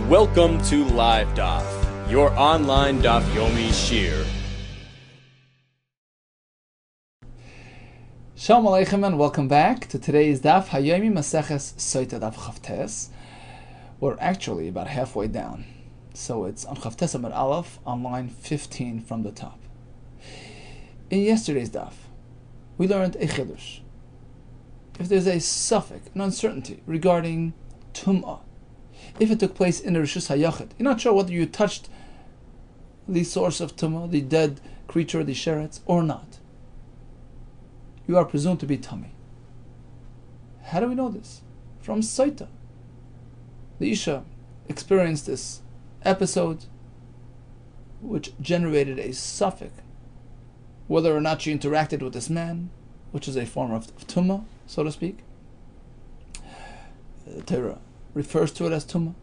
Welcome to Live Daf, your online Daf Yomi Shir. Shalom Aleichem and welcome back to today's Daf Hayomi Maseches SOTAH Daf Chavtes. We're actually about halfway down, so it's on Chavtes Amud Aleph on line 15 from the top. In yesterday's Daf, we learned a chidush. If there's a suffix, an uncertainty regarding Tum'ah, if it took place in the Rishus HaYachid, you're not sure whether you touched the source of Tum'ah, the dead creature, the sheretz, or not, you are presumed to be tummy. How do we know this? From SOTAH. The Isha experienced this episode which generated a suffix, whether or not she interacted with this man, which is a form of tumah, so to speak. The Torah refers to it as tumah.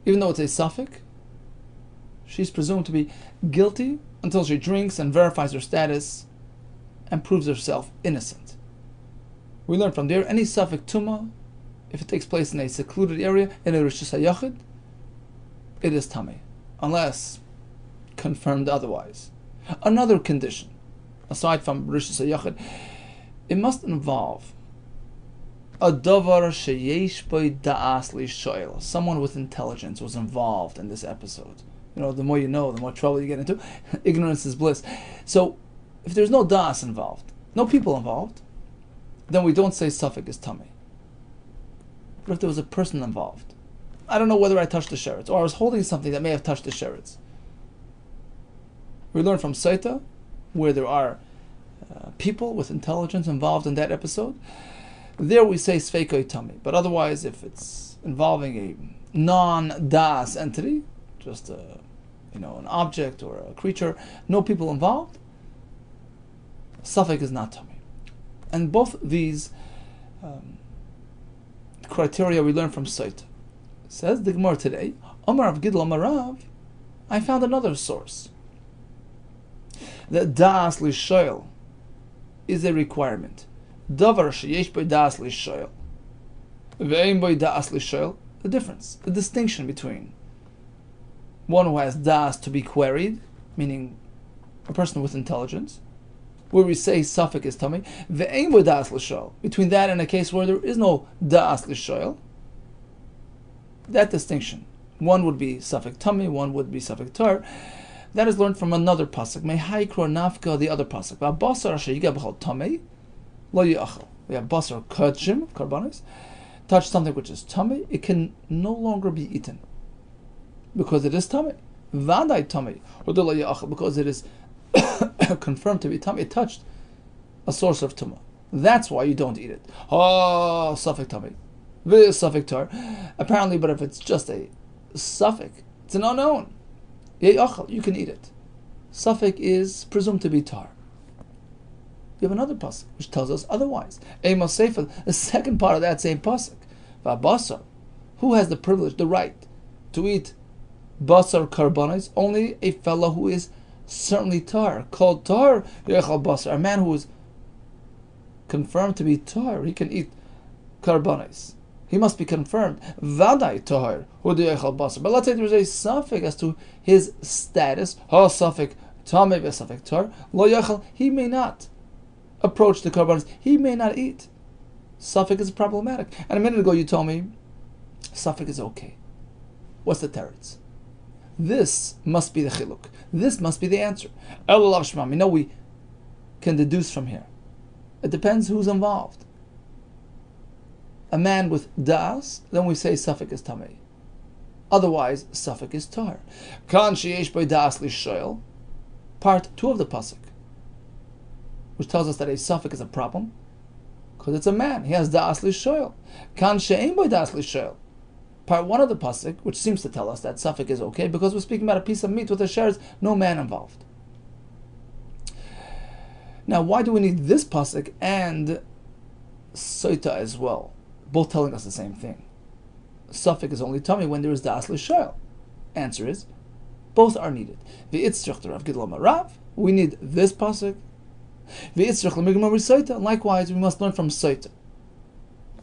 Even though it's a suffix, she's presumed to be guilty until she drinks and verifies her status and proves herself innocent. We learn from there, any suffix tumah, if it takes place in a secluded area, in a Rishus HaYachid, it is tamei, unless confirmed otherwise. Another condition, aside from Rishus HaYachid, it must involve a davar sheyesh bo da'as lishoel. Someone with intelligence was involved in this episode. You know, the more you know, the more trouble you get into. Ignorance is bliss. So, if there's no da'as involved, no people involved, then we don't say suffix is tummy. But if there was a person involved, I don't know whether I touched the sheretz, or I was holding something that may have touched the sheretz. We learn from SOTAH, where there are people with intelligence involved in that episode. There we say sfeikoi tummy. But otherwise, if it's involving a non-das entity, just an object or a creature, no people involved, suffix is not tummy. And both these criteria we learn from SOTAH. Says the Gemara today, Omar of Gidl Amarav, I found another source. That das lishoel is a requirement. Davar sheyesh bo das lishoel, ve'ein bo das lishoel. The difference, the distinction between one who has das to be queried, meaning a person with intelligence, where we say suffix is tummy, ve'ein bo das lishoel. Between that and a case where there is no das lishoel, that distinction, one would be suffix tummy, one would be suffix tar. That is learned from another pasuk. Mehaikro nafka, the other pasuk. Basar asher yiga b'chol tamei lo yachal. We have basar kodshim, karbanis. Touch something which is tamei, it can no longer be eaten because it is tamei. Vadai tamei or lo yachal, because it is confirmed to be tamei. It touched a source of tumah. That's why you don't eat it. Oh, suffix tamei, this suffix tar. Apparently, but if it's just a suffix, it's an unknown. You can eat it. Suffix is presumed to be tar. You have another pasuk which tells us otherwise. Amos Sefer, the second part of that same pasuk. V'abasar, who has the privilege, the right to eat basar karbanis? Only a fellow who is certainly tar, called tar yechal basar. A man who is confirmed to be tar, he can eat karbanis. He must be confirmed. Vadai tahar hu yechal basar. But let's say there is a suffix as to his status. Ha suffix tamei v'suffix tar lo yechal. He may not approach the karbanis. He may not eat. Suffix is problematic. And a minute ago you told me suffix is okay. What's the teretz? This must be the chiluk. This must be the answer. Elulav shmam. You know, we can deduce from here. It depends who's involved. A man with das, then we say suffix is tamei. Otherwise, suffix is tar. Kan sheyesh bo das lishoel, part 2 of the pasuk, which tells us that a suffix is a problem because it's a man. He has das lishoel. Kan she'ein bo das lishoel, part 1 of the pasuk, which seems to tell us that suffix is okay because we're speaking about a piece of meat with a sheretz, no man involved. Now, why do we need this pasuk and SOTAH as well? Both telling us the same thing. Suffix is only tummy when there is das lishoel. Answer is, both are needed. V'itzrich Rav Gidl Amarav, we need this pasuk. V'itzrich l'migmar SOTAH. Likewise, we must learn from SOTAH.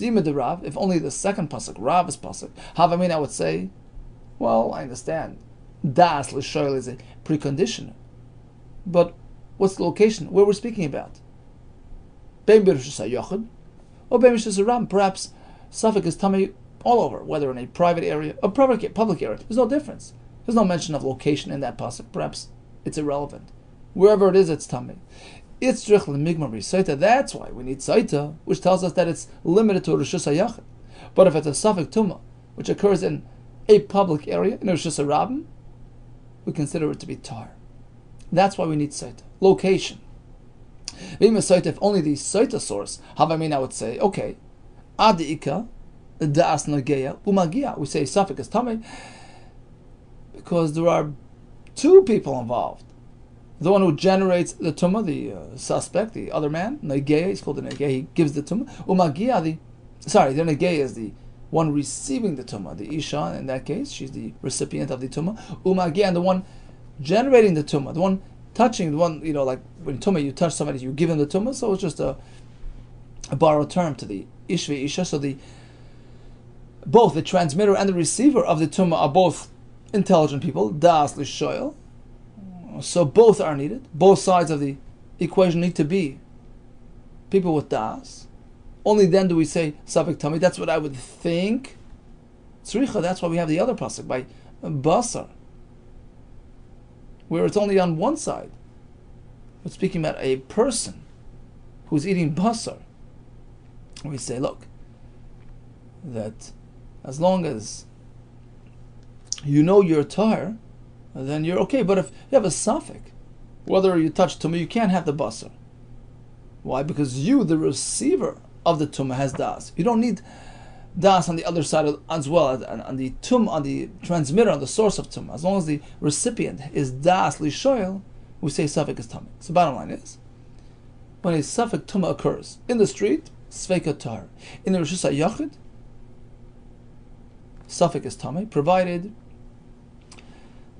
Dima de Rav, if only the second pasuk, Rav is pasuk, Havamin, I would say, well, I understand. Das l'shoyel is a precondition. But what's the location? Where we're speaking about? Bein b'rishus ha'yochid, or bein b'rishus ha'ram. Perhaps suffix is tummy all over, whether in a private area or public area. There's no difference. There's no mention of location in that pasuk. Perhaps it's irrelevant. Wherever it is, it's tummy. It's drich l'migmar b'SOTAH. That's why we need SOTAH, which tells us that it's limited to rishus ha'yochid. But if it's a suffix tumah, which occurs in a public area, in rishus ha'rabim, we consider it to be tar. That's why we need SOTAH. Location. If only the SOTAH source, I would say, okay, Adi'ika, Da'as Nageya, Umagia. We say suffix is Tameh because there are two people involved. The one who generates the tumah, the suspect, the other man, Nageya, he's called the Nageya, he gives the tumah. Umagia, the Nageya is the one receiving the tumah, the Isha in that case, she's the recipient of the tumah. Umagia, and the one generating the tumah, the one touching, the one, like when tumah you touch somebody, you give him the tumah, so it's just a borrowed term to the Ishvi Isha, so both the transmitter and the receiver of the tumah are both intelligent people, Das L'Shoyel, so both are needed, both sides of the equation need to be people with Das. Only then do we say Safek Tami. That's what I would think. Tzricha, that's why we have the other pasuk by Basar, where it's only on one side. We're speaking about a person who's eating Basar. We say, look, that as long as you know you're tar, then you're okay. But if you have a suffix, whether you touch tumah, you can't have the Basar. Why? Because you, the receiver of the tumah, has das. You don't need das on the other side as well, on the on the transmitter, on the source of tumah. As long as the recipient is das lishoyel, we say suffix is tumah. So bottom line is, when a suffix tumah occurs in the street, sveika tar. In the rishus ha'yachid, suffix is tumah, provided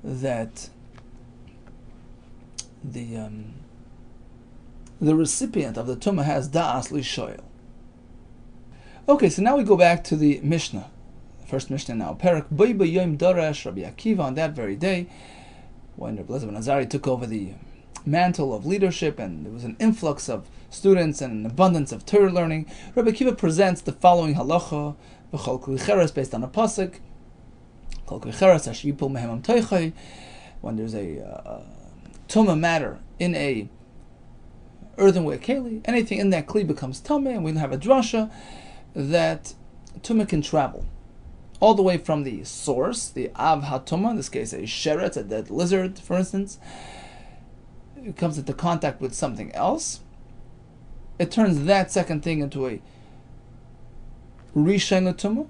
that the recipient of the tumah has das lishoyel. Okay, so now we go back to the Mishnah. First Mishnah now. Perak Boi B'Yom Doresh Rabbi Akiva, on that very day, when Rabbi Elazar ben Azari took over the mantle of leadership and there was an influx of students and an abundance of Torah learning, Rabbi Akiva presents the following halacha, V'chol kli cheres, based on a pasuk, Kol kli cheres asher yipol mehem toichai, when there's a tumah matter in a earthenware keli, anything in that kli becomes tameh, and we have a drasha that tumah can travel all the way from the source, the av ha-tumah, in this case a sheret, a dead lizard, for instance. It comes into contact with something else. It turns that second thing into a rishain l'tumah,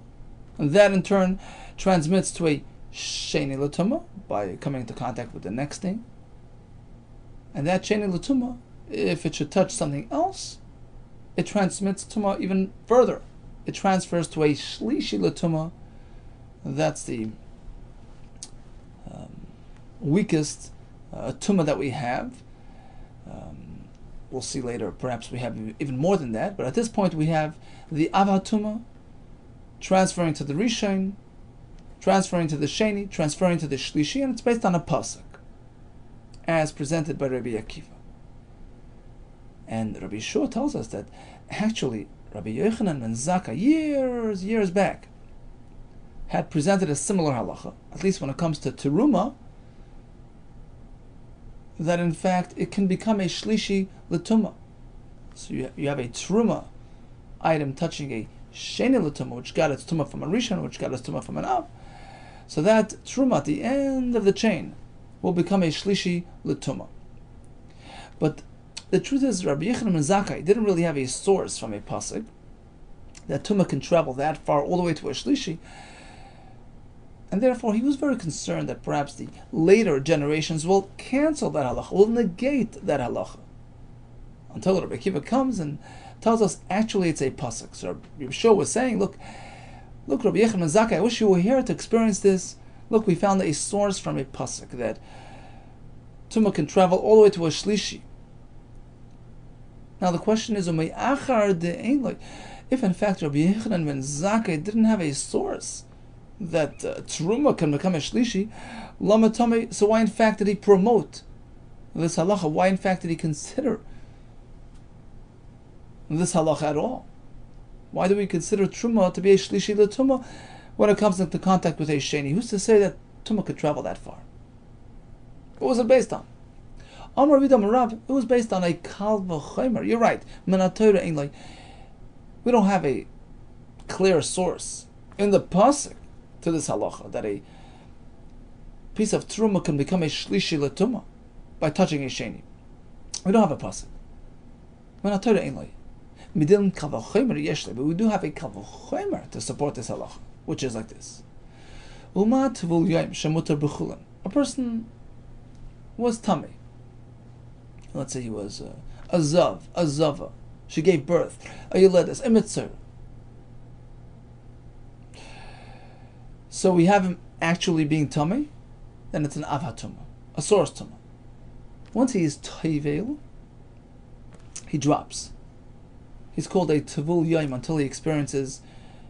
and that in turn transmits to a sheni l'tumah by coming into contact with the next thing. And that sheni l'tumah, if it should touch something else, it transmits tumah even further. It transfers to a shlishi l'tumah. That's the weakest tumah that we have. We'll see later, perhaps we have even more than that, but at this point we have the ava tumah transferring to the rishon, transferring to the sheni, transferring to the shlishi, and it's based on a pasuk, as presented by Rabbi Akiva. And Rabbi Shua tells us that actually Rabbi Yochanan ben Zakkai, years back, had presented a similar halacha, at least when it comes to teruma, that in fact it can become a shlishi l'tumah. So you have a teruma item touching a sheni l'tumah, which got its tumah from a rishon, which got its tumah from an av. So that teruma at the end of the chain will become a shlishi l'tumah. But the truth is, Rabbi Yehuda ben Zakkai didn't really have a source from a pasuk that tumah can travel that far all the way to a shlishi, and therefore he was very concerned that perhaps the later generations will cancel that halacha, will negate that halacha, until Rabbi Akiva comes and tells us actually it's a pasuk. So Rabbi Shua was saying, look, Rabbi Yehuda ben Zakkai, I wish you were here to experience this. Look, we found a source from a pasuk that tumah can travel all the way to a shlishi. Now the question is, If in fact Rabbi Yehuda ben Zakkai didn't have a source that Truma can become a Shlishi, Lama Tomei, so why in fact did he promote this halacha? Why in fact did he consider this halacha at all? Why do we consider Truma to be a Shlishi L'Tumah when it comes into contact with a Sheni? Who's to say that Tumah could travel that far? What was it based on? Amar Vidam Rav, it was based on a Kal V'Chomer. You're right. Menatayra ain't like, we don't have a clear source in the pasuk to this halacha that a piece of truma can become a shlishi l'tumah by touching a sheni. We don't have a pasuk. Menatayra ain't like. Midin Kal V'Chomer yeshle, but we do have a Kal V'Chomer to support this halacha, which is like this. Umat v'ul yom shemutar b'chulin. A person was tummy. Let's say he was a zav, a zava. She gave birth. A yeledes, a mitzvah. So we have him actually being tummy, then it's an avhatuma, a source tumah. Once he is toivel, he drops. He's called a tevul yom until he experiences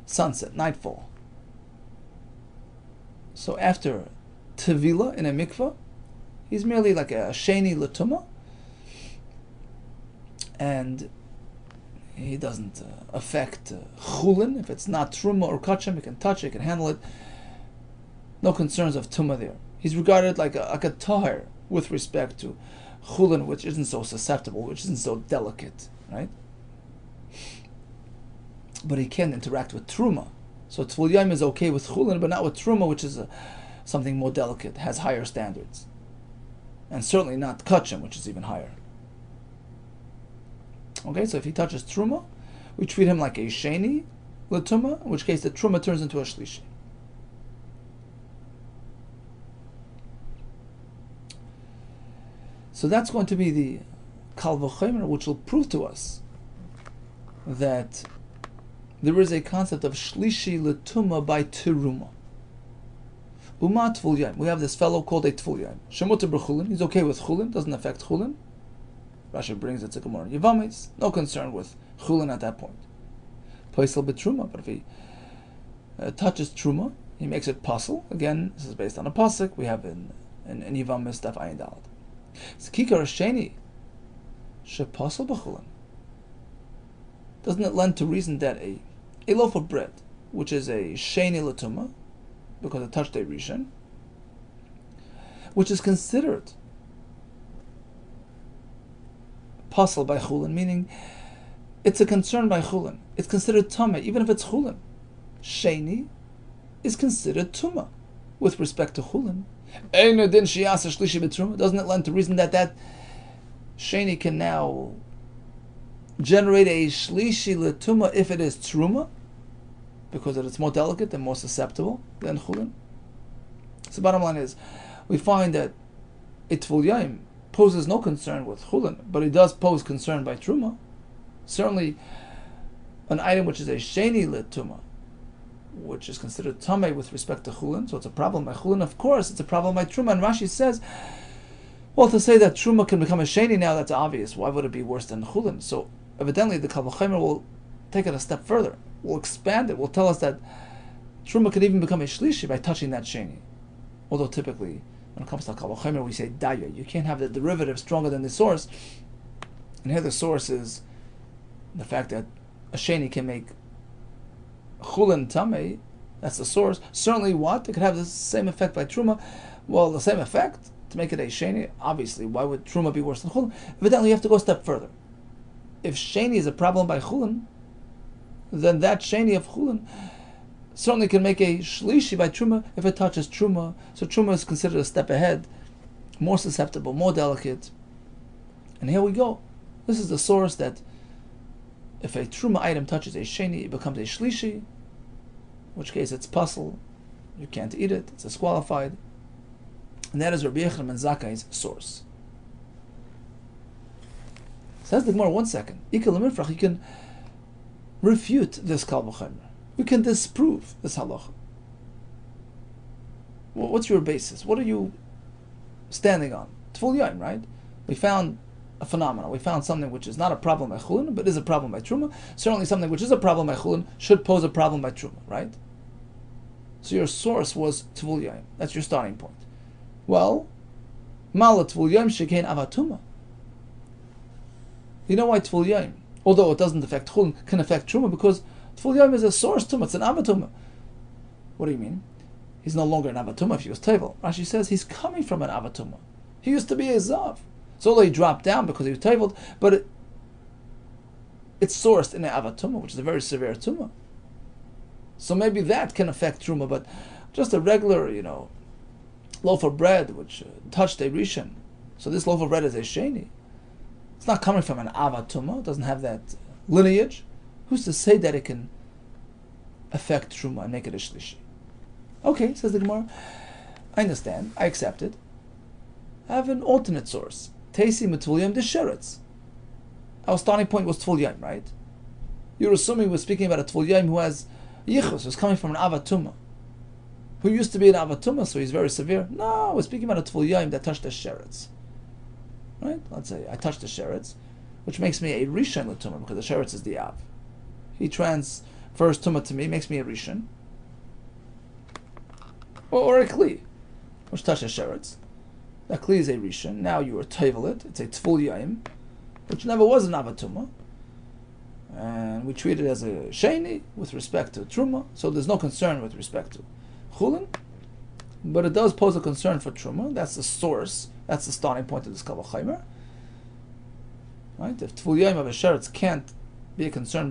sunset, nightfall. So after tevila in a mikvah, he's merely like a sheni l'tumah, and he doesn't affect chulin. If it's not truma or kachem, he can touch it, he can handle it. No concerns of tumah there. He's regarded like a tahir with respect to chulin, which isn't so susceptible, which isn't so delicate, right? But he can interact with truma. So Tvul Yom is okay with chulin, but not with truma, which is something more delicate, has higher standards. And certainly not kachem, which is even higher. Okay, so if he touches truma, we treat him like a sheni l'tumah, in which case the truma turns into a shlishi. So that's going to be the Kal V'Chomer, which will prove to us that there is a concept of shlishi l'tumah by teruma. Uma Tvul Yom. We have this fellow called a Tvul Yom. Shemutar b'chulin. He's okay with chulin, doesn't affect chulin. Rashi brings it to Gemara. Yevamis, no concern with chulin at that point. Paisel b'truma, but if he touches truma, he makes it pasul. Again, this is based on a pasuk we have in Yevamis Daf Ayin Daled. It's kikar sheni shepasul b'chulin. Doesn't it lend to reason that a loaf of bread, which is a sheni l'tumah, because it touched a rishon, which is considered pasul by chulin, meaning it's a concern by chulin. It's considered tameh, even if it's chulin. Sheni is considered tumah with respect to chulin. Doesn't it lend to reason that sheni can now generate a shlishi l'tumah if it is truma, because it's more delicate and more susceptible than chulin? So the bottom line is, we find that a Tvul Yom poses no concern with chulin, but it does pose concern by truma. Certainly, an item which is a sheni l'tumah, which is considered tameh with respect to chulin, so it's a problem by chulin. Of course, it's a problem by truma. And Rashi says, well, to say that truma can become a sheni now, that's obvious. Why would it be worse than chulin? So evidently, the Kal V'Chomer will take it a step further. Will expand it. Will tell us that truma could even become a shlishi by touching that sheni. Although typically, when it comes to Kal V'Chomer, we say daya. You can't have the derivative stronger than the source. And here the source is the fact that a sheni can make chulin tamei. That's the source. Certainly, what? It could have the same effect by truma. Well, the same effect to make it a sheni. Obviously, why would truma be worse than chulin? Evidently, you have to go a step further. If sheni is a problem by chulin, then that sheni of chulin certainly can make a shlishi by truma if it touches truma. So truma is considered a step ahead, more susceptible, more delicate. And here we go. This is the source that if a truma item touches a sheni, it becomes a shlishi, in which case it's pasul, you can't eat it, it's disqualified. And that is Rabbi Yehuda ben Zakkai's source. Says the Gemara, 1 second. You can refute this Kal V'Chomer. You can disprove this halacha. What's your basis? What are you standing on? Tvul Yom, right? We found a phenomenon. We found something which is not a problem by chulin, but is a problem by truma. Certainly something which is a problem by chulin should pose a problem by truma, right? So your source was tvul yom. That's your starting point. Well, mala tvul yom shekein avatuma. You know why tvul yom, although it doesn't affect chulin, can affect truma? Because tvul yom is a source tuma. It's an avatuma. What do you mean? He's no longer an avatuma if he was tevel. Rashi says he's coming from an avatuma. He used to be a zav. So although he dropped down because he was teveled, but it's sourced in an avatuma, which is a very severe tumah. So maybe that can affect truma, but just a regular, loaf of bread which touched a rishon. So this loaf of bread is a sheni. It's not coming from an avatuma. It doesn't have that lineage. Who's to say that it can affect truma and make it a shlishi? Okay, says the Gemara. I understand. I accept it. I have an alternate source. Teisi mitvul yom desheretz. Our starting point was tvul yom, right? You're assuming we're speaking about a tvul yom who has yichus, who's coming from an avatuma, who used to be an avatuma, so he's very severe. No, we're speaking about a tvul yom that touched the sheretz. Right? Let's say I touched the sheretz, which makes me a rishon l'tumah, because the sheretz is the av. He transfers tumah to me, makes me a rishon. Or a kli, which touches sheretz. That kli is a rishon. Now you are tevel it. It's a tvul yom, which never was an avatuma, and we treat it as a sheni with respect to truma. So there's no concern with respect to chulin, but it does pose a concern for truma. That's the source. That's the starting point of this kal v'chomer. Right? If tvul yom of a sheretz can't be a concern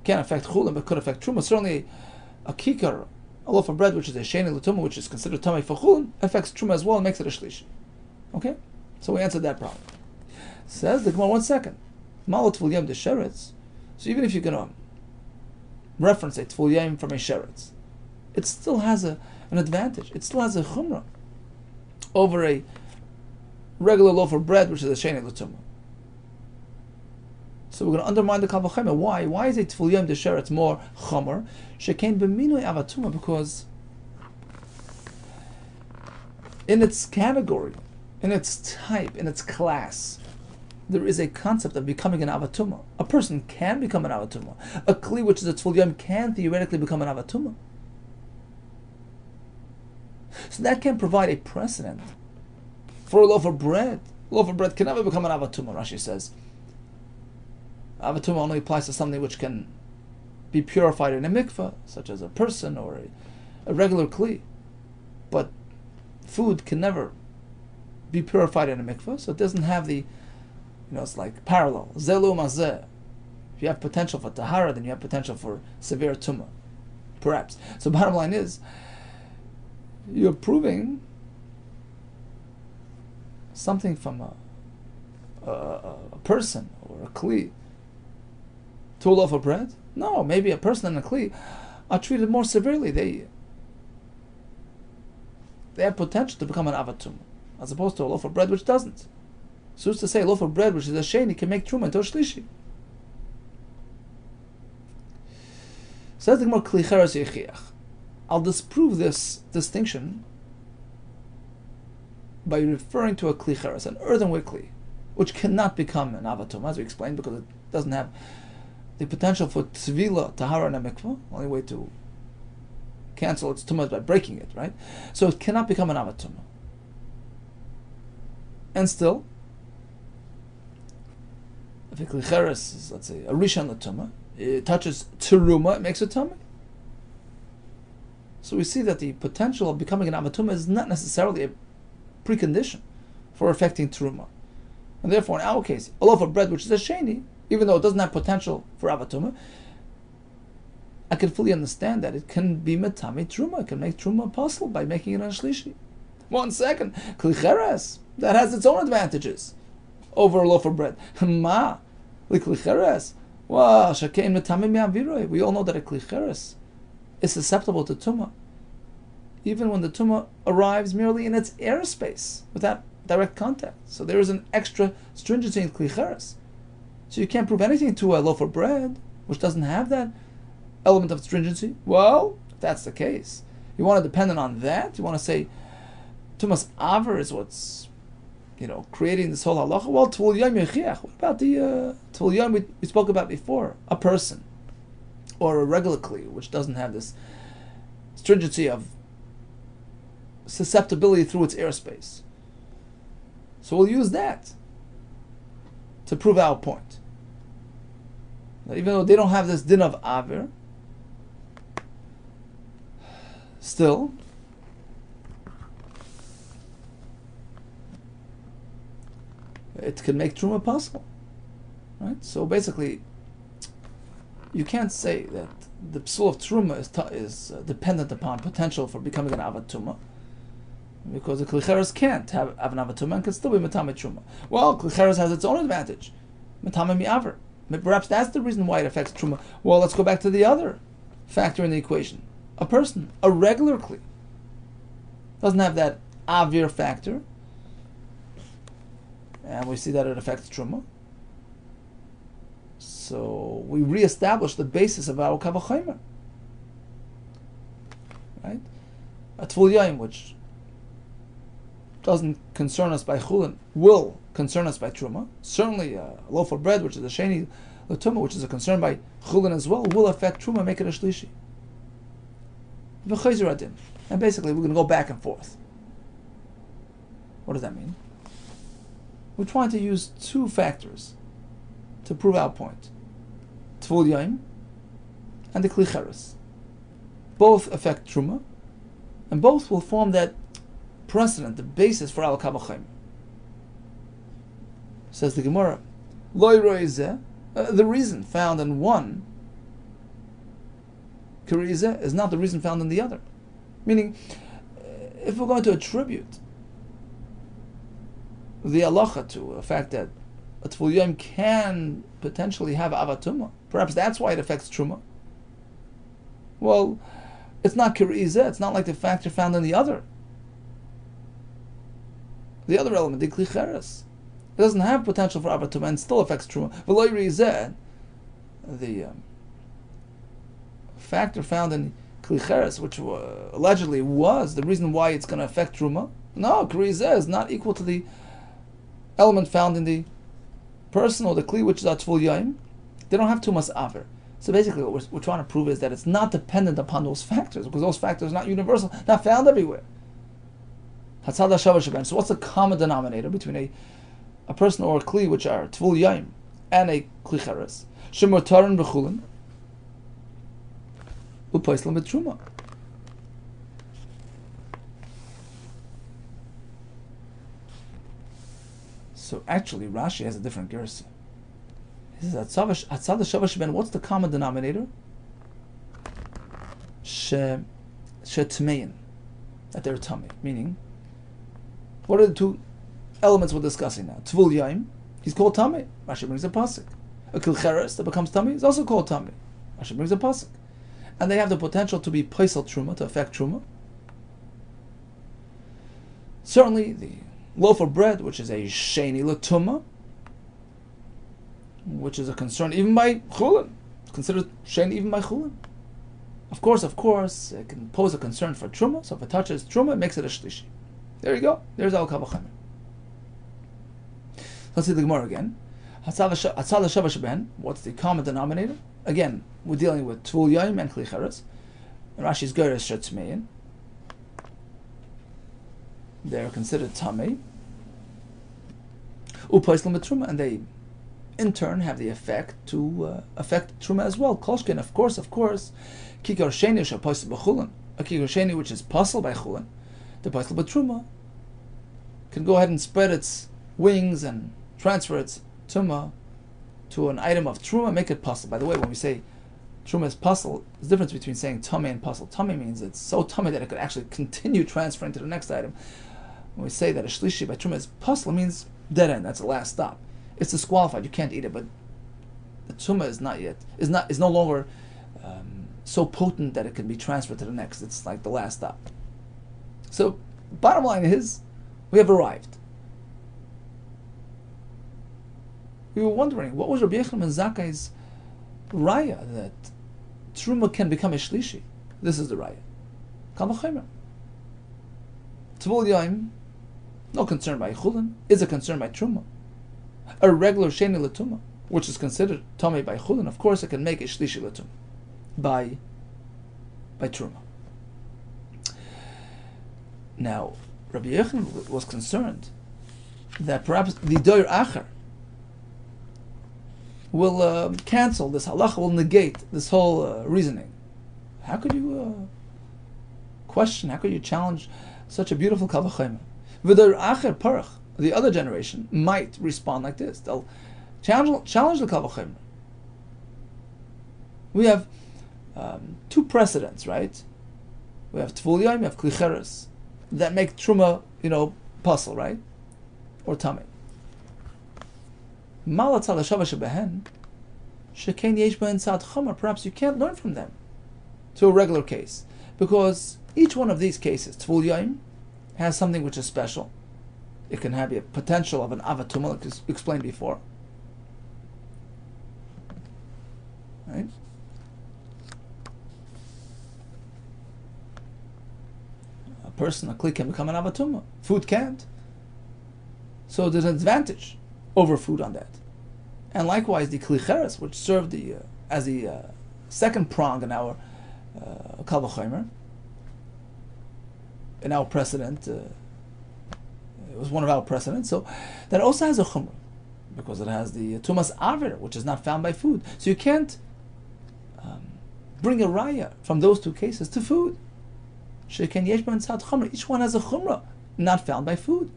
can't affect chulin, but could affect truma. Certainly, a kikar, a loaf of bread, which is a sheni l'tumah, which is considered tamei for chulin, affects truma as well and makes it a shlishi. Okay, so we answered that problem. Says the Gemara, 1 second. Malo tvul yom de sheretz. So even if you're going to reference a tvul yom from a sheretz, it still has an advantage. It still has a chumrah over a regular loaf of bread, which is a sheni l'tumah. So we're going to undermine the kal v'chomer. Why? Why is a tvul yom de sheretz more chomer? Shekein b'minui avatuma, because in its category, in its type, in its class, there is a concept of becoming an avatuma. A person can become an avatuma. A kli, which is a tvul yom, can theoretically become an avatuma. So that can provide a precedent for a loaf of bread. A loaf of bread can never become an avatuma, Rashi says. Avatuma only applies to something which can be purified in a mikveh, such as a person or a regular kli. But food can never be purified in a mikveh, so it doesn't have the, it's like parallel. Zelu mazeh. If you have potential for tahara, then you have potential for severe tumah, perhaps. So bottom line is, you're proving something from a person or a kli to a loaf of bread. No, maybe a person and a kli are treated more severely. They have potential to become an avatum, as opposed to a loaf of bread which doesn't. So it's to say a loaf of bread which is a sheni can make truma into a shlishi. Says the Gemara, kli cheres yechiach. I'll disprove this distinction by referring to a kli cheres, an earthenware kli, which cannot become an avatum, as we explained, because it doesn't have the potential for tzvila, tahara, and a mikvah. Only way to cancel its tumah is by breaking it, right? So it cannot become an avatum. And still, if a kli cheres is, let's say, a rishon l'tumah, it touches teruma, it makes a tumah. So we see that the potential of becoming an avatuma is not necessarily a precondition for affecting teruma. And therefore, in our case, a loaf of bread, which is a sheni, even though it doesn't have potential for avatuma, I can fully understand that it can be metame truma. It can make truma possible by making it a shlishi. 1 second, kli cheres, that has its own advantages over a loaf of bread. Ma, kli cheres, wow, shakein metame mi'aviroi. We all know that a kli cheres is susceptible to tumah, even when the tumah arrives merely in its airspace without direct contact. So there is an extra stringency in kli cheres. So you can't prove anything to a loaf of bread which doesn't have that element of stringency. Well, if that's the case, you want to depend on that. You want to say tumas aver is what's creating this whole halacha. Well, Tvul Yom Yechiach. What about the Tvul Yom we spoke about before? A person or a regular kli, which doesn't have this stringency of susceptibility through its airspace. So we'll use that to prove our point. Now, even though they don't have this din of avir, still, it can make truma possible, right? So basically, you can't say that the psul of truma is dependent upon potential for becoming an avatuma, because the klicheres can't have an avatuma and can still be metame truma. Well, klicheres has its own advantage, metame mi'aver. Perhaps that's the reason why it affects truma. Well, let's go back to the other factor in the equation. A person, a regular kli, doesn't have that avir factor, and we see that it affects truma. So we reestablish the basis of our kavachomer, right? A tvul yayim, which doesn't concern us by chulin, will concern us by truma. Certainly, a loaf of bread, which is a sheni l'tumah, which is a concern by chulin as well, will affect truma, make it a shlishi. And basically, we're going to go back and forth. What does that mean? We're trying to use two factors to prove our point. Tvul Yom and the Klicheres. Both affect Truma, and both will form that precedent, the basis for Al Kabachim. Says the Gemara, the reason found in one Kiriza is not the reason found in the other. Meaning, if we're going to attribute the halacha to the fact that a Tvul Yom can potentially have avatuma, perhaps that's why it affects truma. Well, it's not kiriza, it's not like the factor found in the other element, the klicheres. It doesn't have potential for avatuma and still affects truma. V'lo yrizeh, the factor found in klicheres, which allegedly was the reason why it's going to affect truma. No, kiriza is not equal to the element found in the person or the kli, which is a tvul yayim. They don't have too much aver. So basically what we're trying to prove is that it's not dependent upon those factors, because those factors are not universal, not found everywhere. So what's the common denominator between a person or a kli, which are tvul yayim, and a kli cheres? Shemutarin b'chulin u'paislam b'truma. So actually, Rashi has a different gersa. He says, what's the common denominator? Shetmein, that they're tummy. Meaning, what are the two elements we're discussing now? Tvul Yayim, he's called tummy. Rashi brings a pasuk. A kilcheres that becomes tummy is also called tummy. Rashi brings a pasuk. And they have the potential to be paisal truma, to affect truma. Certainly, the loaf of bread, which is a sheni l'tumah, which is a concern even by chulin, considered sheni even by chulin. Of course, it can pose a concern for truma. So if it touches truma, it makes it a shlishi. There you go. There's al kavachamer. Let's see the Gemara again. What's the common denominator? Again, we're dealing with tvul yayim and klicheres. Rashi's ger is shetzmein. They're considered tamei. Upaislam b'truma, and they in turn have the effect to affect truma as well. Kolshkin, of course, kikar sheni shepaisel b'chulin, a kikar sheni which is pasul by chulin, the paisel b'truma can go ahead and spread its wings and transfer its truma to an item of truma, make it pasul. By the way, when we say truma is pasul, there's a difference between saying tummy and pasul. Tummy means it's so tummy that it could actually continue transferring to the next item. When we say that a shlishi by truma is pasul, it means dead end. That's the last stop. It's disqualified. You can't eat it. But the truma is no longer so potent that it can be transferred to the next. It's like the last stop. So, bottom line is, we have arrived. We were wondering, what was Rabbi Yechon ben Zakkai's raya that truma can become a shlishi? This is the raya. Kal v'chomer. Tvul yayim no concern by chulin, is a concern by truma. A regular sheni l'tuma, which is considered tamei by chulin, of course it can make a shlishi l'tuma by truma. Now, Rabbi Yehuda was concerned that perhaps the doyer acher will cancel this halacha, will negate this whole reasoning. How could you question? How could you challenge such a beautiful kal v'chomer? V'doyer acher parach, the other generation, might respond like this. They'll challenge the kal v'chomer. We have two precedents, right? We have tvul yom, we have kli cheres, that make truma, puzzle, right? Or tamei. Perhaps you can't learn from them to a regular case, because each one of these cases, tvul yom, has something which is special. It can have a potential of an avatuma, like explained before, right? A person, a kli, can become an avatuma. Food can't. So there's an advantage over food on that. And likewise, the kli cheres, which served as the second prong in our kal v'chomer, in our precedent, it was one of our precedents, so that also has a chumrah, because it has the tumas avir, which is not found by food. So you can't bring a raya from those two cases to food. Each one has a chumrah, not found by food.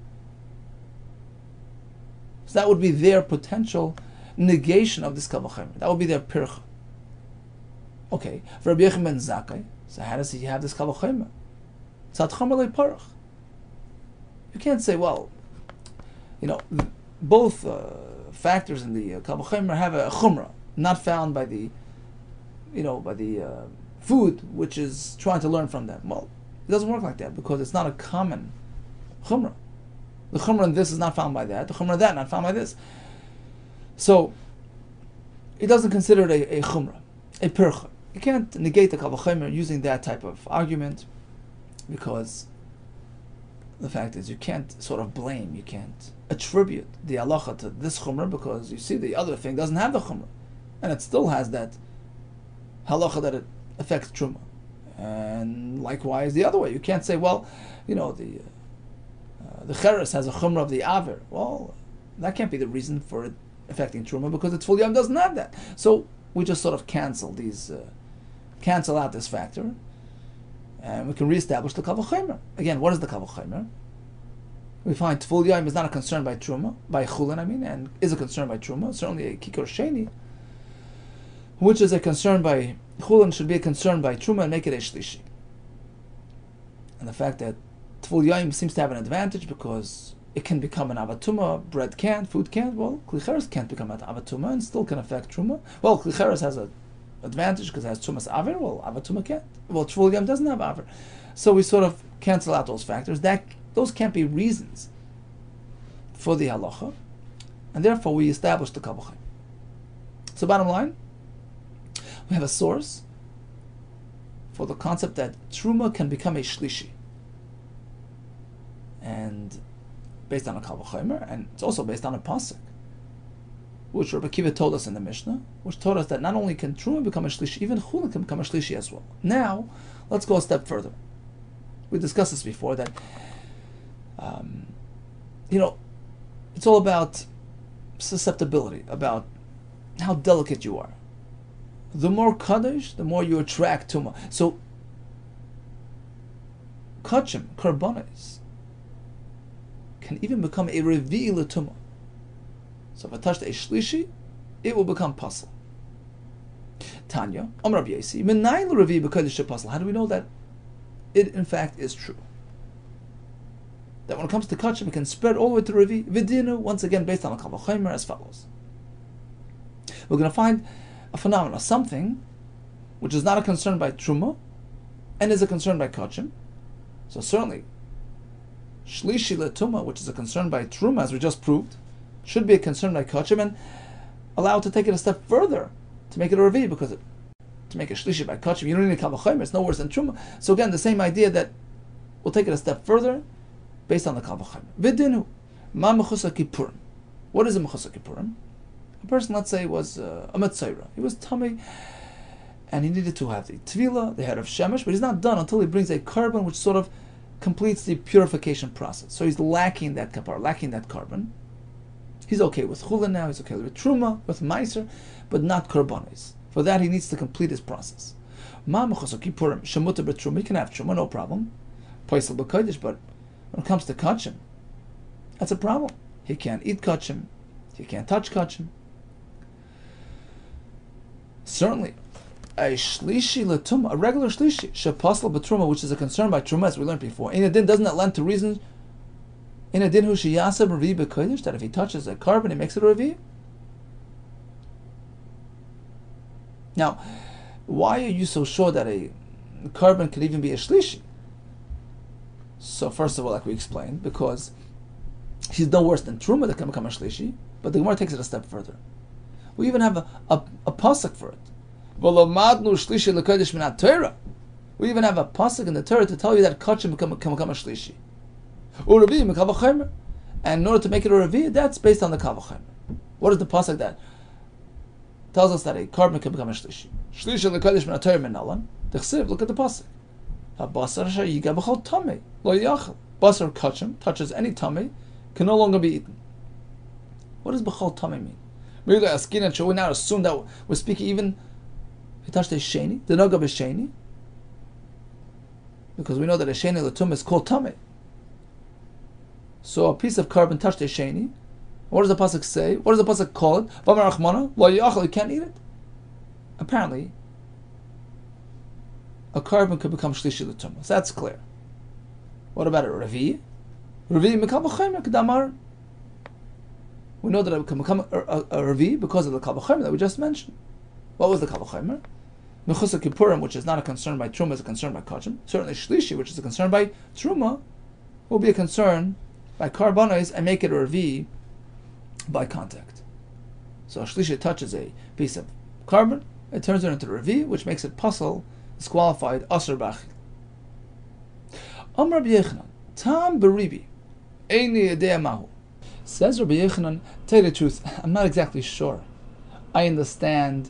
So that would be their potential negation of this kal v'chomer. That would be their pircha. Okay, for Rabbi Yehuda ben Zakkai, so how does he have this kal v'chomer? Tzad chomer le parach. You can't say, well, both factors in the kal v'chomer have a chumrah, not found by the, food which is trying to learn from them. Well, it doesn't work like that, because it's not a common chumrah. The chumrah in this is not found by that. The chumrah in that not found by this. So it doesn't consider it a chumrah, a pircha. You can't negate the kal v'chomer using that type of argument, because the fact is you can't sort of blame, you can't attribute the halacha to this chumrah, because you see the other thing doesn't have the chumrah, and it still has that halacha that it affects truma. And likewise the other way, you can't say, well, the cheres has a chumrah of the avir. Well, that can't be the reason for it affecting truma, because the tvul yom doesn't have that. So we just sort of cancel out this factor, and we can reestablish the kal v'chomer. Again, what is the kal v'chomer? We find tvul yom is not a concern by truma, by chulin, and is a concern by truma. Certainly a kikor sheni, which is a concern by chulin, should be a concern by truma and make it a shlishi. And the fact that tvul yom seems to have an advantage because it can become an avatuma, bread can't, food can't. Well, kli cheres can't become an avatuma and still can affect truma. Well, kli cheres has an advantage because it has tumas avir. Well, avatuma can't. Well, tvul yom doesn't have avir. So we sort of cancel out those factors. Those can't be reasons for the halacha, and therefore we establish the kal v'chomer. So bottom line, we have a source for the concept that truma can become a shlishi, and based on a kal v'chomer, and it's also based on a pasuk, which Rabbi Akiva told us in the Mishnah, which told us that not only can truma become a shlishi, even chulin can become a shlishi as well. Now, let's go a step further. We discussed this before, that it's all about susceptibility, about how delicate you are. The more kaddish, the more you attract tuma. So, kachim, karbanis, can even become a revi l'tuma. So if I touched a shlishi, it will become pasal. Tanya, Amar Rabbi Yasi, Menayin l'revi b'kodesh pasal. How do we know that it in fact is true? That when it comes to kachim, it can spread all the way to revi. Vidinu, once again, based on a kal v'chomer, as follows. We're going to find a phenomenon, something which is not a concern by truma and is a concern by kachim. So certainly, shlishi letuma, which is a concern by truma, as we just proved, should be a concern by kachim, and allowed to take it a step further to make it a revi, because to make a shlishi by kachim, you don't need a kal v'chomer, it's no worse than truma. So again, the same idea that we'll take it a step further based on the Kal V'chomer. V'dinu, ma mechusa kippurim. What is a mechusa kippurim? A person, let's say, was a Metzora. He was tummy, and he needed to have the Tvila, the head of Shemesh, but he's not done until he brings a carbon which sort of completes the purification process. So he's lacking that kapar, lacking that carbon. He's okay with Chulin now, he's okay with Truma, with Meiser, but not Karbonis. For that, he needs to complete his process. Ma mechusa kippurim, shemuta b'truma, he can have Truma, no problem. Paisel b'kodesh, but when it comes to kachim, that's a problem. He can't eat kachim, he can't touch kachim. Certainly, a shlishi letum, a regular shlishi, shepasel b'truma, which is a concern by truma, as we learned before. In adin, doesn't that lend to reason? In adin, hu sheyaseh revi b'kodesh, that if he touches a carbon, it makes it a revi. Now, why are you so sure that a carbon could even be a shlishi? So first of all, like we explained, because he's no worse than truma that can become a shlishi, but the Gemara takes it a step further. We even have a pasuk for it. We even have a pasuk in the Torah to tell you that kachim can become a shlishi. And in order to make it a revi, that's based on the Kal V'chomer. What is the pasuk that tells us that a carbon can become a shlishi? Shlishi l'kodesh min ha-Torah min nalan. Look at the pasuk. Basar yiga b'chol tamei lo yachal. Basar kachim touches any tamei, can no longer be eaten. What does b'chol tamei mean? Maybe askin and we now assume that we're speaking even if he touched a sheni, the noga b'sheni, because we know that a sheni l'tum is called tamei. So a piece of carbon touched a sheni. What does the pasuk say? What does the pasuk call it? V'amar achmana lo yachal. You can't eat it. Apparently, a carbon could become shlishi l'tum. So that's clear. What about a revi? Revi mikal v'chomer k'damar. We know that it can become a revi because of the Kal V'chomer that we just mentioned. What was the Kal V'chomer? Mechusa kippurim, which is not a concern by truma, is a concern by kachim. Certainly shlishi, which is a concern by truma, will be a concern by karbonis and make it a revi by contact. So shlishi touches a piece of carbon, it turns it into a revi, which makes it pasul, disqualified, asur b'achil. Rabbi Yehuda, tam beribi, eini yedei mahu. Says Rabbi Yehuda, tell you the truth, I'm not exactly sure. I understand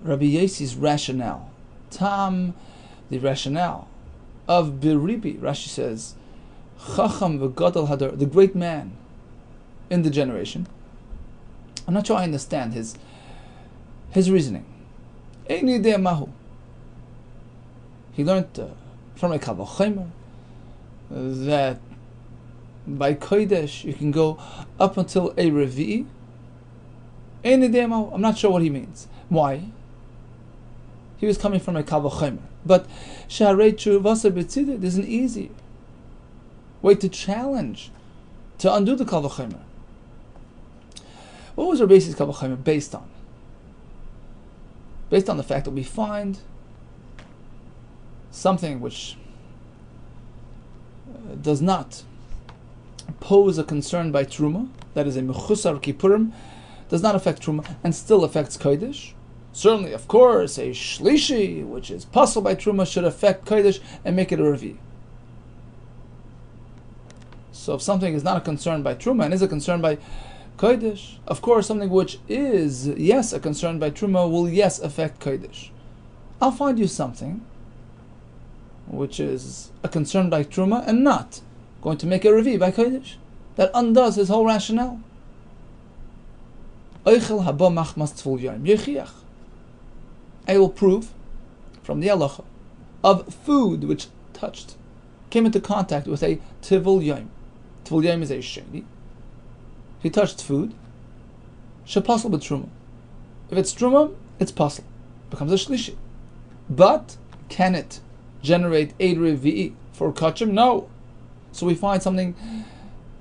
Rabbi Yessi's rationale. Tam, the rationale of Beribi. Rashi says, Chacham v'gadol hadar, the great man in the generation. I'm not sure I understand his reasoning. Eini yedei mahu. He learned from a Kal V'chomer that by Kodesh you can go up until a Revi'i. I'm not sure what he means. Why? He was coming from a Kal V'chomer. But there's an easy way to challenge, to undo the Kal V'chomer. What was Rabbi Yessi's Kal V'chomer based on? Based on the fact that we find something which does not pose a concern by truma, that is a mechusar kippurim, does not affect truma and still affects kodesh. Certainly, of course, a shlishi, which is pasul by truma, should affect kodesh and make it a revi. So if something is not a concern by truma and is a concern by kodesh, of course, something which is yes a concern by truma will yes affect kodesh. I'll find you something which is a concern by truma and not going to make a revi by kodesh. That undoes his whole rationale. I will prove from the halacha of food which came into contact with a tivul yom. Tivul yom is a sheni. He touched food. Shepasal b'truma. If it's truma, it's pasal. Becomes a shlishi. But can it generate a revi'i for kachim? No. So we find something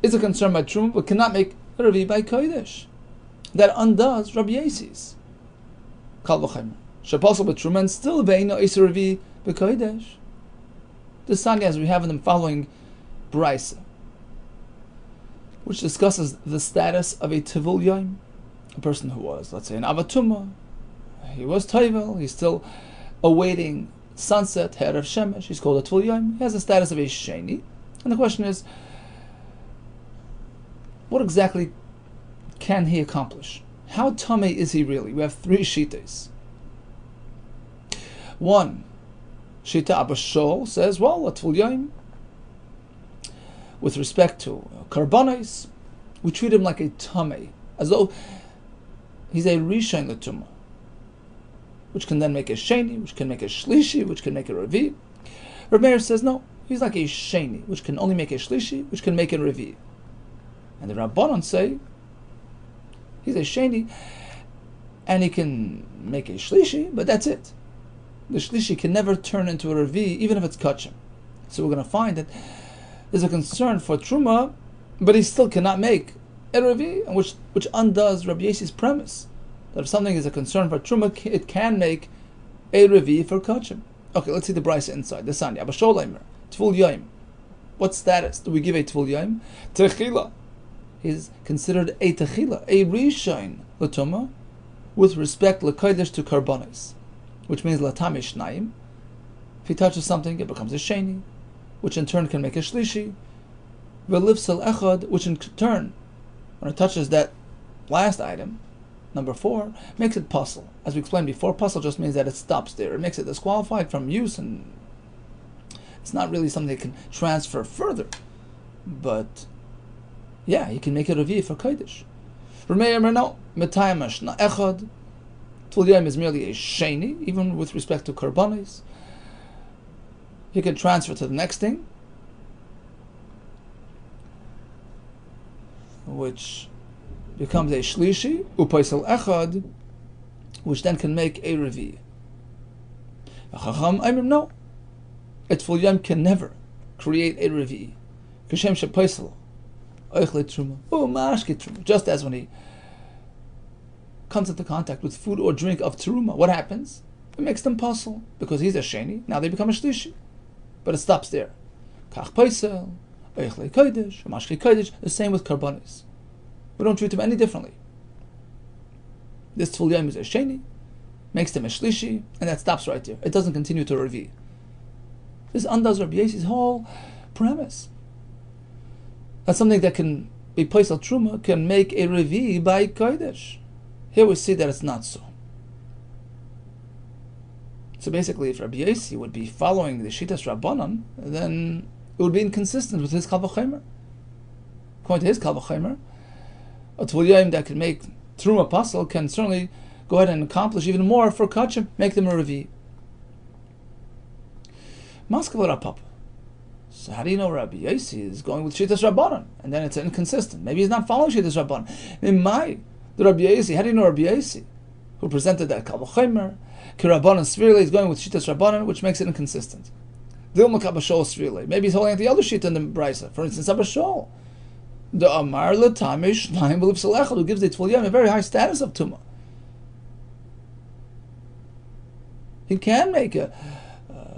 is a concern by truma, but cannot make a revi'i by kodesh. That undoes Rabbi Yessi's Kal V'chomer. Shepasal b'truma and still ve'ino is a revi'i b'kodesh. The saga as we have in the following brisa, which discusses the status of a tivul yom, a person who was, let's say, an avatuma. He was toivel. He's still awaiting sunset, hair of shemesh. He's called a tivul yom. He has the status of a sheni. And the question is, what exactly can he accomplish? How tamei is he really? We have three shitas. One, Shita Abba Shol says, well, a Tvul Yom, with respect to karbanos, we treat him like a tamei, as though he's a rishon l'tumah, which can then make a sheni, which can make a shlishi, which can make a revi. Rabbi Meir says, no, he's like a sheni, which can only make a shlishi, which can make a revi. And the Rabbanon say, he's a sheni, and he can make a shlishi, but that's it. The shlishi can never turn into a revi, even if it's kachim. So we're going to find that there's a concern for truma, but he still cannot make a revi, which undoes Rabbi Yessi's premise that if something is a concern for truma, it can make a revi for kachim. Okay, let's see the brisa inside. The Sanya, Abba Sholeimer, Tvul Yom. What status do we give a Tvul Yom? Techila. He's considered a techila, a rishon l'tumah, with respect l'kodesh to karbanos, which means latamish naim. If he touches something, it becomes a sheni, which in turn can make a shlishi. V'lifsel echad, which in turn, when it touches that last item, number 4, makes it puzzle. As we explained before, puzzle just means that it stops there. It makes it disqualified from use, and it's not really something that can transfer further. But yeah, he can make a revi for kodesh. Remeir no, metayamash na echad. Tvul Yom is merely a sheni, even with respect to karbanos. He can transfer to the next thing, which becomes a shlishi, upaisel echad, which then can make a revi. Chacham Aimim no, a Tvul Yom can never create a revi. Kashem shepaisel oichle truma, mashke truma. Just as when he comes into contact with food or drink of truma, what happens? It makes them puzzle because he's a sheni. Now they become a shlishi, but it stops there. Kach paisel oichle kodesh, mashke kodesh. The same with karbanos. We don't treat them any differently. This Tvul Yom is a sheni, makes them a shlishi, and that stops right there. It doesn't continue to revi. This undoes Rabbi Yessi's whole premise. That something that can be placed on truma can make a revi by kodesh. Here we see that it's not so. So basically, if Rabbi Yessi would be following the Shitas Rabbanon, then it would be inconsistent with his Kal V'chomer. According to his Kal V'chomer, a Tvul Yom that can make truma puzzle can certainly go ahead and accomplish even more for kachim, make them a revi. Maskav Rapapa. So how do you know Rabbi Yossi is going with Shitas Rabbanon? And then it's inconsistent. Maybe he's not following Shitas Rabbanon. The Rabbi Yossi, how do you know Rabbi Yossi, who presented that Kal V'chomer, Ki Rabbanon Svirle, is going with Shitas Rabbanon, which makes it inconsistent. Dilma Abba Shol Svirle. Maybe he's holding at the other Shita in the Brisa. For instance, Abba Shol, the Amar L'Tamish Naim B'Lipsel Echad, who gives the Tvul Yom a very high status of Tumah. He can make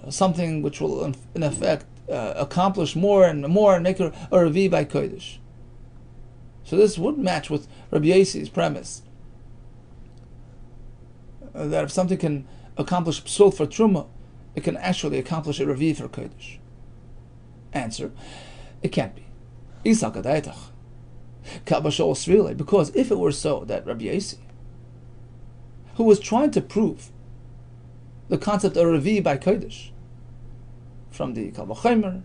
something which will, in effect, accomplish more and more and make a revi by kodesh. So this would match with Rabbi Yessi's premise that if something can accomplish psul for truma, it can actually accomplish a revi for kodesh. Answer: it can't be. Because if it were so that Rabbi Yessi, who was trying to prove the concept of revi by kodesh from the Kal V'chomer,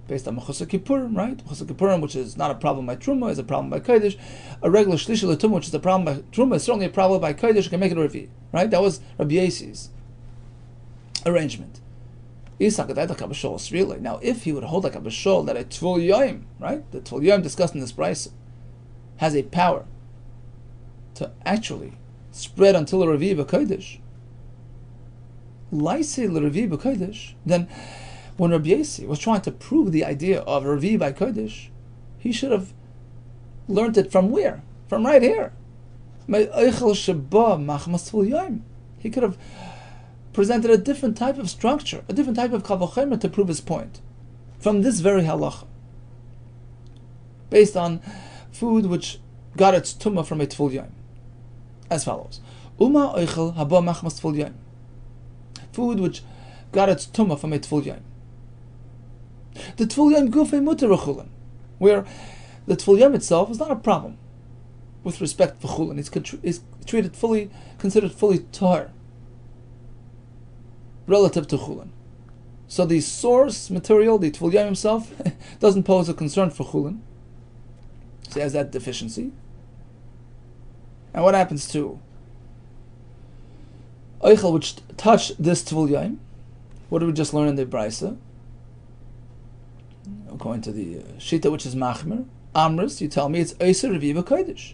based on Mechusar Kippurim, right? Mechusar Kippurim, which is not a problem by truma, is a problem by kodesh. A regular shlishi l'tumah, which is a problem by truma, is certainly a problem by kodesh. You can make it a revi, right? That was Rabbi Yessi's arrangement. Now, if he would hold like a b'shol that a Tvul Yom, right, the Tvul Yom discussed in this brisa, has a power to actually spread until a revi b'kodesh, laisei l'revi b'kodesh, then when Rabbi Yessi was trying to prove the idea of revi by kodesh, he should have learned it from where? From right here. He could have presented a different type of structure, a different type of Kal V'chomer to prove his point, from this very halacha, based on food which got its tumah from a Tvul Yom, as follows: Uma oichel haba machmas Tvul Yom, food which got its tumah from a Tvul Yom. the Tful Yom Gufei Muter Chulin, where the Tful Yom itself is not a problem with respect to Chulin. It's treated fully, considered fully tahor relative to Chulin. So the source material, the Tful Yom himself, doesn't pose a concern for Chulin. So he has that deficiency. And what happens to Eichel which touch this Tful Yom? What did we just learn in the Brisa? According to the Shita, which is Machmer, Amris, you tell me it's Eiser Reviva Kodesh.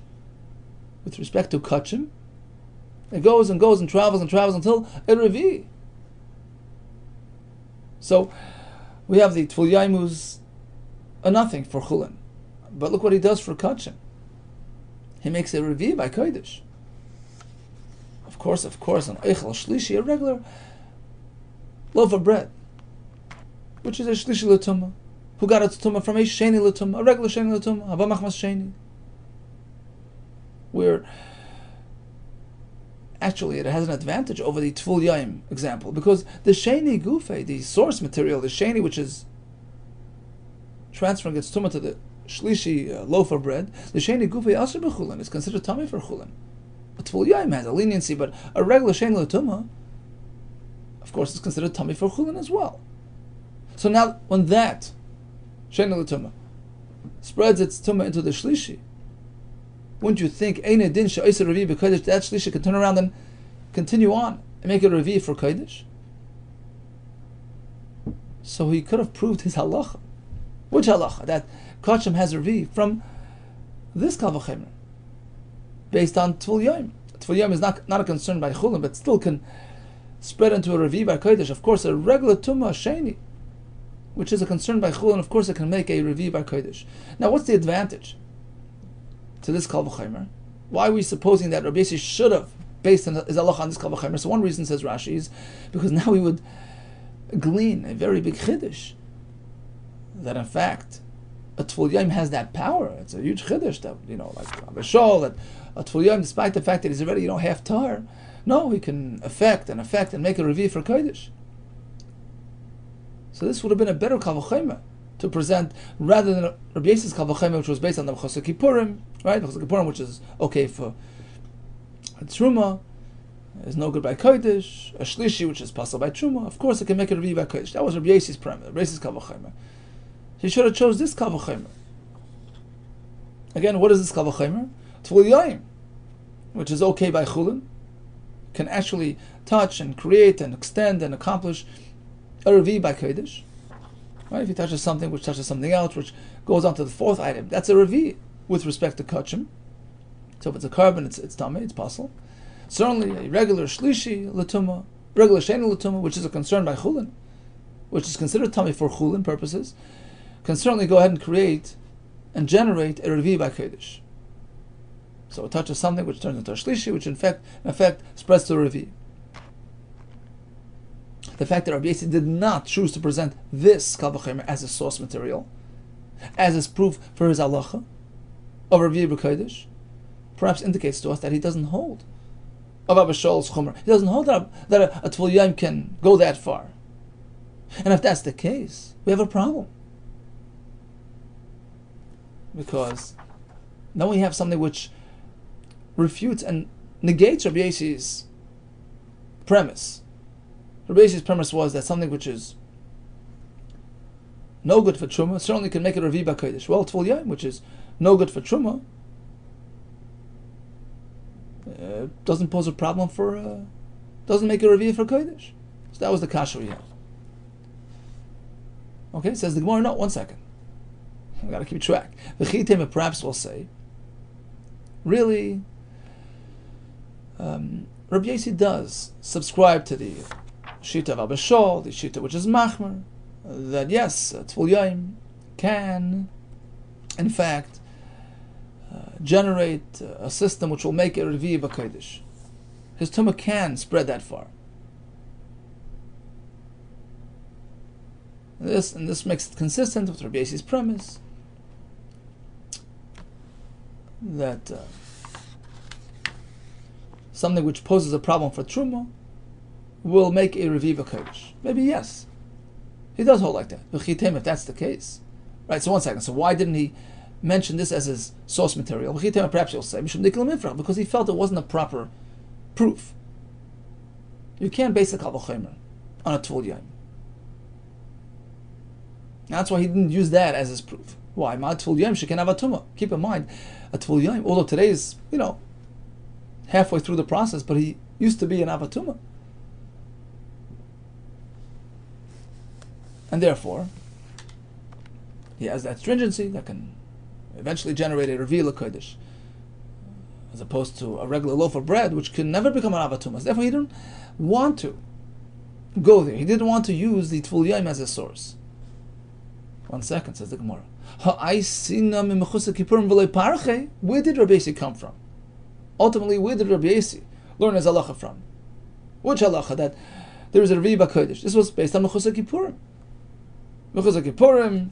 With respect to Kachim, it goes and goes and travels until a Revi. So we have the Tful Yom who's a nothing for Chulin. But look what he does for Kachim. He makes a Revi by Kodesh. Of course, an Eichel Shlishi, a regular loaf of bread, which is a Shlishi L'tumah, who got its Tumah from a Sheni L'tumah, a regular Sheni L'tumah, Haba Machmas Sheni, where actually it has an advantage over the Tful Yom example, because the Sheni Gufei, the source material, the Sheni which is transferring its Tumah to the Shlishi loaf of bread, the Sheni Gufei Asher B'Chulin is considered Tamei for Chulin. A Tful Yom has a leniency, but a regular Sheni L'tumah, of course, is considered Tamei for Chulin as well. So now, when that Sheni L'tumah spreads its Tumah into the Shlishi, wouldn't you think Eine Din She'oser Revi B'Kodesh, that Shlishi could turn around and continue on and make it a Revi for Kodesh? So he could have proved his halacha. Which halacha? That Kachim has a Revi from this Kal V'Chomer, based on Tful Yom. Tful Yom is not a concern by Chulin, but still can spread into a Revi by Kodesh. Of course, a regular Tumah Sheni, which is a concern by Chulin, of course it can make a Revi by Kodesh. Now what's the advantage to this Kal V'Chomer? Why are we supposing that Rabbi Yossi should have based his halacha on this Kal V'Chomer? So one reason, says Rashi, is because now we would glean a very big chiddush, that in fact a Tful Yom has that power. It's a huge chiddush that, like Rabbi Shol, that a Tful Yom, despite the fact that he's already, half tahor, no, he can affect and make a Revi for Kodesh. So this would have been a better Kal V'Chomer to present, rather than Rabbi Yossi's Kal V'Chomer, which was based on the Chosek Kippurim, right? Chosek Kippurim, which is okay for Truma, is no good by Kodesh. A Shlishi, which is possible by Truma, of course it can make a Revi by Kodesh. That was Rabbi Yossi's premise, Rabbi Yossi's Kal V'Chomer. He should have chose this Kal V'Chomer. Again, what is this Kal V'Chomer? Tful Yom, which is okay by Chulin, can actually touch and create and extend and accomplish a Revi by Kodesh. Right? If he touches something which touches something else, which goes on to the fourth item, that's a Revi with respect to Kachim. So if it's a carbon, it's Tamei, it's possible. Certainly a regular Shlishi L'tumah, regular Sheni L'tumah, which is a concern by Chulin, which is considered Tamei for Chulin purposes, can certainly go ahead and create and generate a Revi by Kodesh. So it touches something which turns into a Shlishi, which in effect spreads to a Revi. The fact that Rabbi Yossi did not choose to present this Kal V'Chomer as a source material, as his proof for his halacha of Revi B'Kodesh, perhaps indicates to us that he doesn't hold of Abba Shol's Chomer. He doesn't hold that a Tful Yom can go that far. And if that's the case, we have a problem. Because then we have something which refutes and negates Rabbi Yossi's premise. Rabbi Yossi's premise was that something which is no good for Truma certainly can make it a Revi by Kodesh. Well, Tful Yom, which is no good for Truma, doesn't pose a problem for, doesn't make it a Revi for Kodesh. So that was the kasha we have. Okay, says the Gemara, no, 1 second. I've got to keep track. The Chitim perhaps will say, really, Rabbi Yossi does subscribe to the Shita of Abba Shol, the Shita which is Machmer, that yes, Tful Yom can, in fact, generate a system which will make a Revi B'Kodesh. His Tumah can spread that far. And this makes it consistent with Rabbi Yossi's premise that something which poses a problem for Truma will make a Revi B'Kodesh. Maybe yes. He does hold like that. If that's the case. Right, so one second. So why didn't he mention this as his source material? Perhaps you'll say, because he felt it wasn't a proper proof. You can't base a Kal V'chomer on a Tvul Yom. That's why he didn't use that as his proof. Why? Ma Tvul Yom she can have a tumah. Keep in mind, a Tvul Yom, although today is, halfway through the process, but he used to be an Avatuma. And therefore, he has that stringency that can eventually generate a Revi'ah L'Kodesh, as opposed to a regular loaf of bread, which can never become an Avatuma. Therefore, he didn't want to go there. He didn't want to use the Tvul Yom as a source. 1 second, says the Gemara. Where did Rabbi Yossi come from? Ultimately, where did Rabbi Yossi learn his halacha from? Which halacha? That there is a Revi'ah Kodesh. This was based on Mechusar Kippurim. Mechusar Kippurim,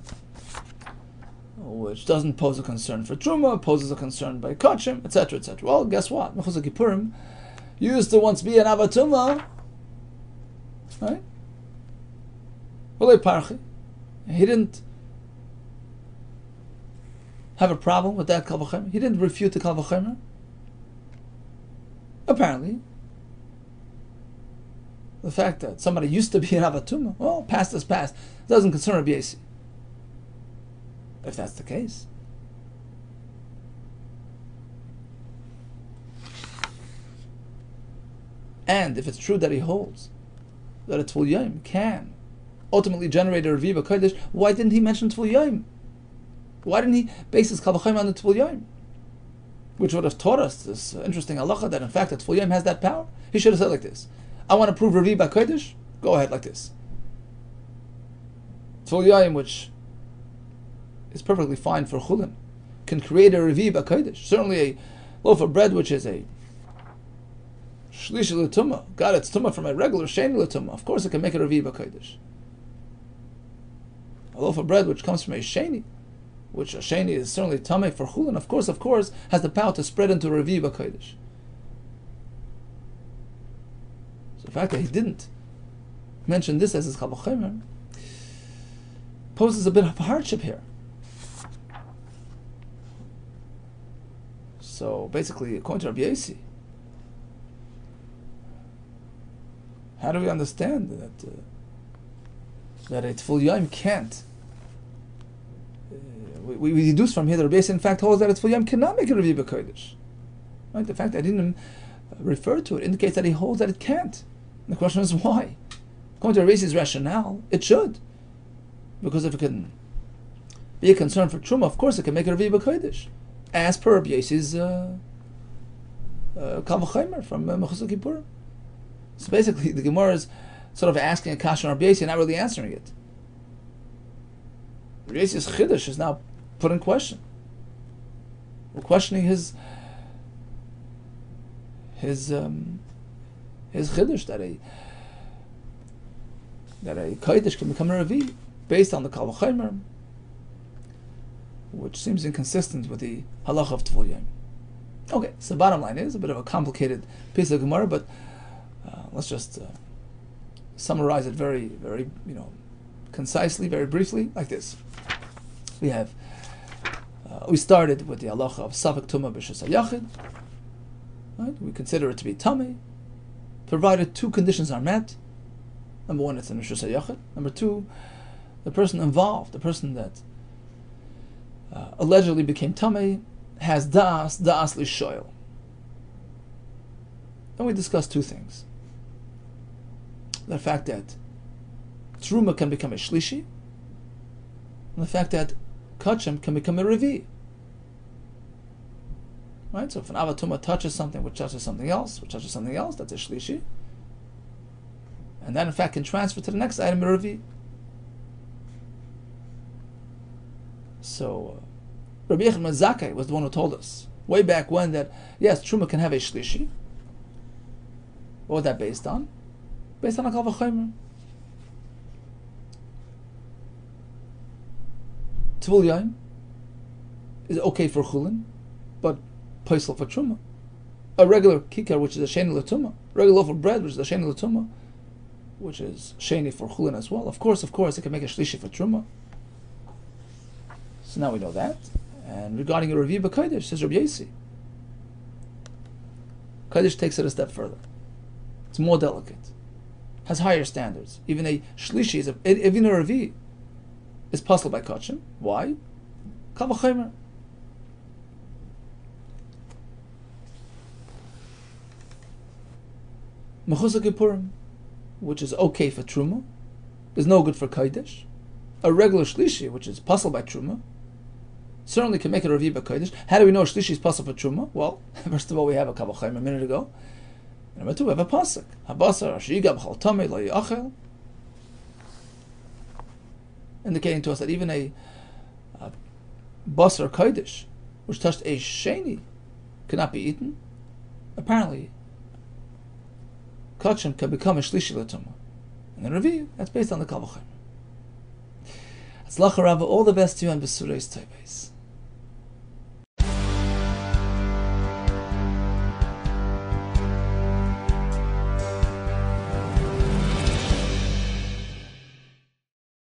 which doesn't pose a concern for Truma, poses a concern by Kachim, etc., etc. Well, guess what? Mechusar Kippurim used to once be an Avatuma, right? He didn't have a problem with that Kal V'chomer. He didn't refute the Kal V'chomer. Apparently, the fact that somebody used to be an Avatuma, well, past is past, doesn't concern Rabbi Yossi. If that's the case. And if it's true that he holds that a Tvul Yom can ultimately generate a Revi'ah Kodesh, why didn't he mention Tvul Yom? Why didn't he base his Kal V'chomer on the Tvul Yom? Which would have taught us this interesting halacha that in fact the Tvul Yom has that power. He should have said like this: I want to prove Revi'ah Kodesh. Go ahead like this. Tvul Yom, which is perfectly fine for Chulin, can create a Revi'ah Kodesh. Certainly a loaf of bread which is a Shlishi L'Tumah, got its Tumah from a regular Sheni L'Tumah. Of course it can make a Revi'ah Kodesh. A loaf of bread which comes from a Sheni, which a Sheni is certainly Tameh for Chulin, of course, has the power to spread into a Revi'ah Kodesh. So the fact that he didn't mention this as his Kal V'chomer poses a bit of a hardship here. So basically, according to Rabbi Yossi, how do we understand that a Tvul Yom can't? We deduce from here that Rabbi Yossi in fact holds that a Tvul Yom cannot make a Revi'ah Kodesh. Right? The fact that I didn't refer to it indicates that he holds that it can't. And the question is why? According to Rabbi Yossi's rationale, it should. Because if it can be a concern for Truma, of course it can make a Revi'ah Kodesh, as per Rabbi Yossi's Kal V'chomer from Mechusar Kippurim. So basically, the Gemara is sort of asking a kasha on Rabbi Yossi and not really answering it. Rabbi Yossi's chiddush is now put in question. We're questioning his chiddush that a kodesh can become a Revi'ah based on the Kal V'chomer, which seems inconsistent with the halacha of Tvul Yom. Okay, so bottom line is a bit of a complicated piece of Gemara, but let's just summarize it very, very, concisely, very briefly, like this. We started with the halacha of Safek Tumah B'Shus HaYachid. Right? We consider it to be Tameh, provided two conditions are met. Number one, it's in B'Shus HaYachid. Number two, the person involved, the person that allegedly became Tameh, has da'as lishoyel. And we discussed two things. The fact that Truma can become a Shlishi, and the fact that Kachim can become a Revi'ah. Right? So if an Avatuma touches something which touches something else, that's a Shlishi. And that in fact can transfer to the next item, a Revi'ah. So Rabbi Yehuda Kessler was the one who told us way back when that yes, Truma can have a Shlishi. What was that based on? Based on a Kal V'chomer. Tvul Yom is okay for Chulin, but paisel for Truma. A regular kikar, which is a Sheni L'Tumah, regular loaf of bread, which is a Sheni L'Tumah, which is sheni for chulin as well. Of course, it can make a shlishi for truma. So now we know that. And regarding a revi b'kodesh, says Rabbi Yossi, kodesh takes it a step further. It's more delicate, has higher standards. Even a shlishi even a revi is possible by kachim. Why? Kal v'chomer. Mechusah Kippurim, which is okay for truma, is no good for kodesh. A regular shlishi, which is possible by truma, certainly can make it a revi b'kodesh. How do we know shlishi is possible for truma? Well, first of all, we have a kavachayim a minute ago. Number two, we have a pasuk. Habasar ashiga b'chol tamei lo yachel, indicating to us that even a basar kodesh, which touched a sheni, cannot be eaten. Apparently, kachim can become a shlishi l'tumah. And the revi, that's based on the kavachayim. Atzlacha Rabba, all the best to you and Besureis Teves.